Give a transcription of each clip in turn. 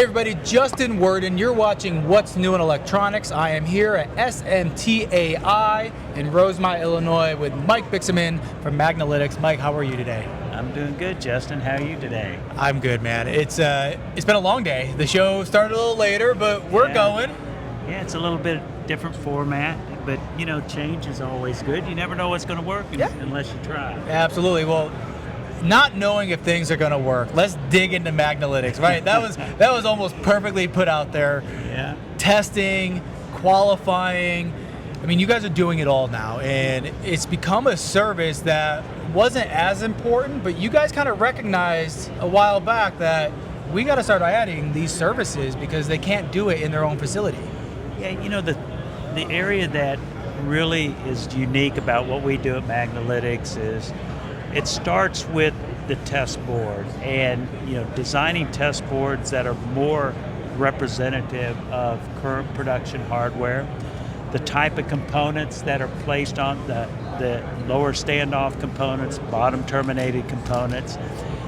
Hey everybody, Justin Worden. You're watching What's New in Electronics. I am here at SMTA in Rosemont, Illinois with Mike Bixenman from Magnalytix. Mike, how are you today? I'm doing good, Justin. How are you today? I'm good, man. It's been a long day. The show started a little later, but we're going. Yeah, it's a little bit different format, but change is always good. You never know what's going to work unless you try. Absolutely. Well, not knowing if things are going to work, let's dig into Magnalytix, right? That was almost perfectly put out there. Yeah. Testing, qualifying. I mean, you guys are doing it all now, and it's become a service that wasn't as important, but you guys kind of recognized a while back that we got to start adding these services because they can't do it in their own facility. Yeah, the area that really is unique about what we do at Magnalytix is it starts with the test board and designing test boards that are more representative of current production hardware, the type of components that are placed on the lower standoff components, bottom terminated components,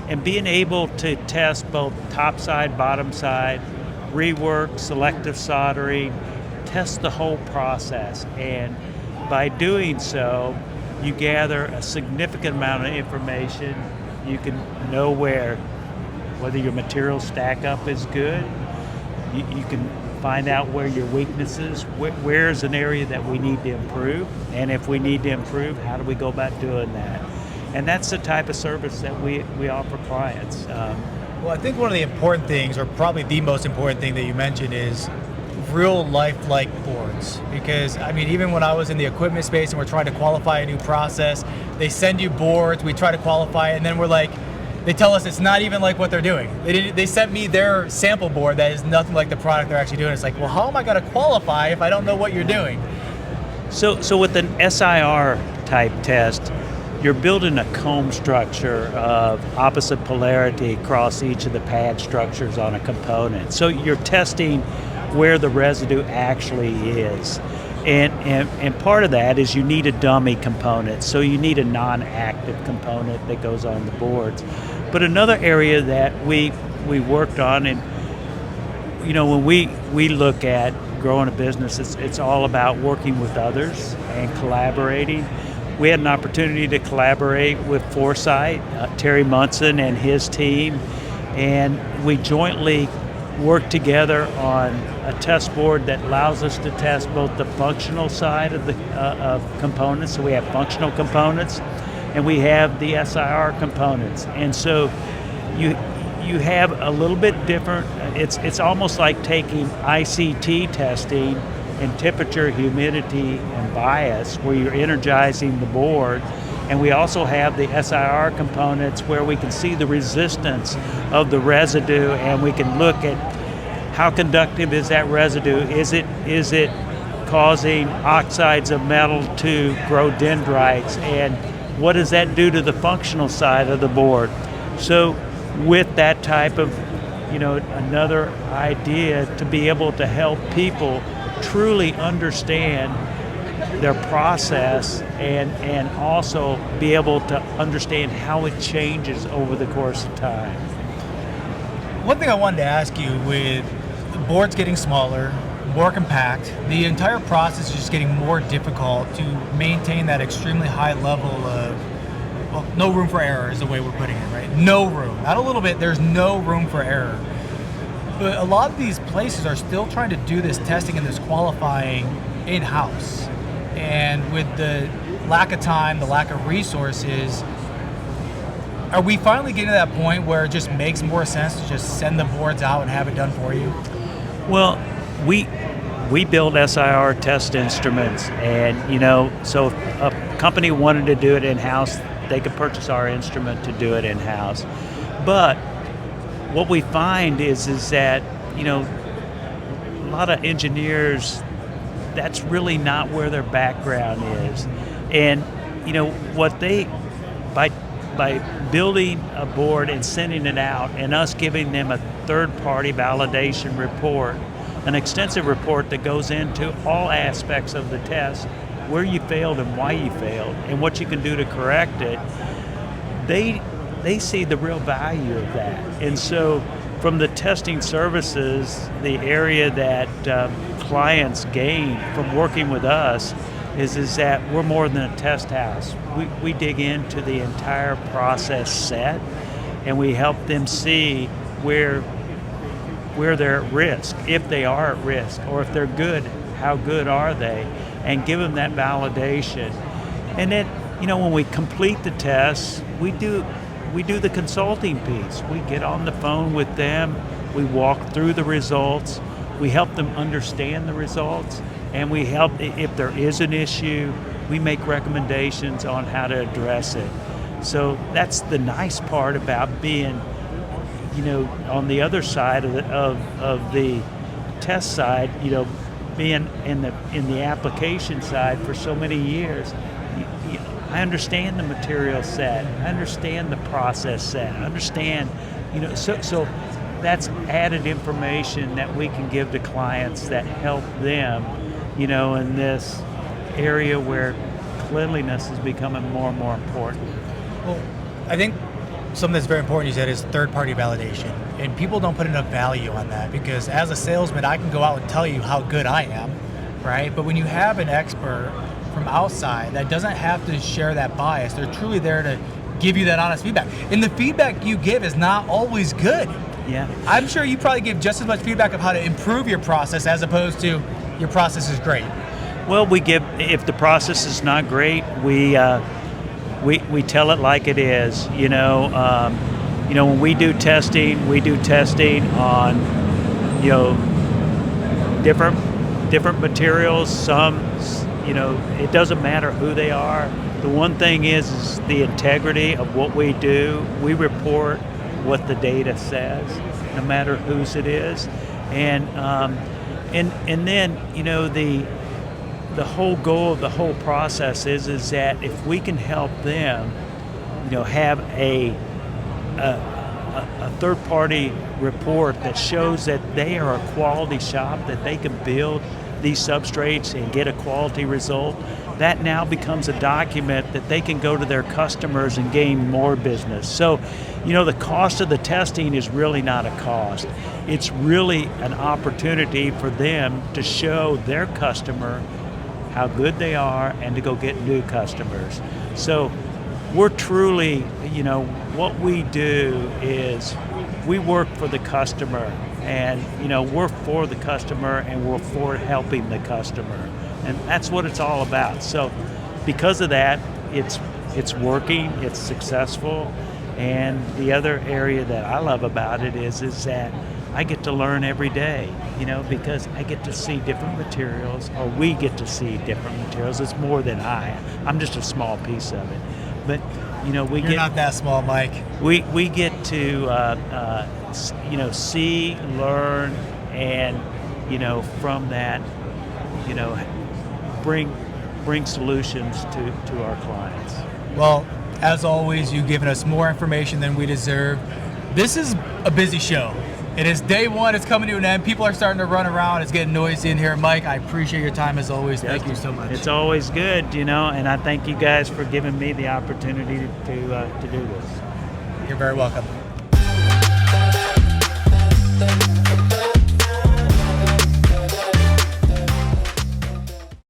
and being able to test both top side, bottom side, rework, selective soldering, test the whole process. And by doing so, you gather a significant amount of information. You can know whether your materials stack up is good. You can find out where your weaknesses, where's an area that we need to improve, and if we need to improve, how do we go about doing that? And that's the type of service that we offer clients. Well, I think one of the important things, or probably the most important thing that you mentioned, is real life-like boards. Because, I mean, even when I was in the equipment space and we're trying to qualify a new process, they send you boards, we try to qualify it, and then they tell us it's not even like what they're doing. They sent me their sample board that is nothing like the product they're actually doing. It's like, well, how am I going to qualify if I don't know what you're doing? So with an SIR type test, you're building a comb structure of opposite polarity across each of the pad structures on a component. So you're testing where the residue actually is. And part of that is you need a dummy component, so you need a non-active component that goes on the boards. But another area that we worked on, and when we look at growing a business, it's all about working with others and collaborating. We had an opportunity to collaborate with Foresight, Terry Munson and his team, and we jointly work together on a test board that allows us to test both the functional side of the components. So we have functional components, and we have the SIR components. And so you have a little bit different. It's almost like taking ICT testing and temperature, humidity, and bias, where you're energizing the board. And we also have the SIR components where we can see the resistance of the residue, and we can look at how conductive is that residue. Is it causing oxides of metal to grow dendrites, and what does that do to the functional side of the board? So with that type of, another idea to be able to help people truly understand their process and also be able to understand how it changes over the course of time. One thing I wanted to ask you, with the boards getting smaller, more compact, the entire process is just getting more difficult to maintain that extremely high level of, well, no room for error is the way we're putting it, right? No room. Not a little bit, there's no room for error. But a lot of these places are still trying to do this testing and this qualifying in-house. And with the lack of time, the lack of resources, are we finally getting to that point where it just makes more sense to just send the boards out and have it done for you? Well, we build SIR test instruments, and so if a company wanted to do it in-house, they could purchase our instrument to do it in-house. But what we find is that a lot of engineers, that's really not where their background is. And what they, by building a board and sending it out and us giving them a third-party validation report, an extensive report that goes into all aspects of the test, where you failed and why you failed and what you can do to correct it, they see the real value of that. And so from the testing services, the area that clients gain from working with us is that we're more than a test house. We dig into the entire process set, and we help them see where they're at risk, if they are at risk, or if they're good, how good are they, and give them that validation. And then, when we complete the tests, we do the consulting piece. We get on the phone with them, we walk through the results, we help them understand the results, and we help, if there is an issue, we make recommendations on how to address it. So that's the nice part about being, on the other side of the test side, being in the application side for so many years. I understand the material set, I understand the process set, I understand, so that's added information that we can give to clients that help them, in this area where cleanliness is becoming more and more important. Well, I think something that's very important you said is third-party validation, and people don't put enough value on that, because as a salesman, I can go out and tell you how good I am, right? But when you have an expert from outside that doesn't have to share that bias, they're truly there to give you that honest feedback. And the feedback you give is not always good. Yeah. I'm sure you probably give just as much feedback of how to improve your process as opposed to your process is great. Well, if the process is not great, we tell it like it is. When we do testing on, different materials. Some, it doesn't matter who they are. The one thing is the integrity of what we do. We report what the data says, no matter whose it is, and then the whole goal of the whole process is that if we can help them, have a third-party report that shows that they are a quality shop, that they can build these substrates and get a quality result, that now becomes a document that they can go to their customers and gain more business. So, the cost of the testing is really not a cost. It's really an opportunity for them to show their customer how good they are and to go get new customers. So we're truly, what we do is we work for the customer, and we're for the customer, and we're for helping the customer, and that's what it's all about. So because of that, it's working, it's successful. And the other area that I love about it is that I get to learn every day, because I get to see different materials, or we get to see different materials. It's more than I'm just a small piece of it. But, You're not that small, Mike. We get to, see, learn, and, from that, bring solutions to our clients. Well, as always, you've given us more information than we deserve. This is a busy show. It is day one. It's coming to an end. People are starting to run around. It's getting noisy in here. Mike, I appreciate your time as always. Thank you so much. It's always good, and I thank you guys for giving me the opportunity to do this. You're very welcome.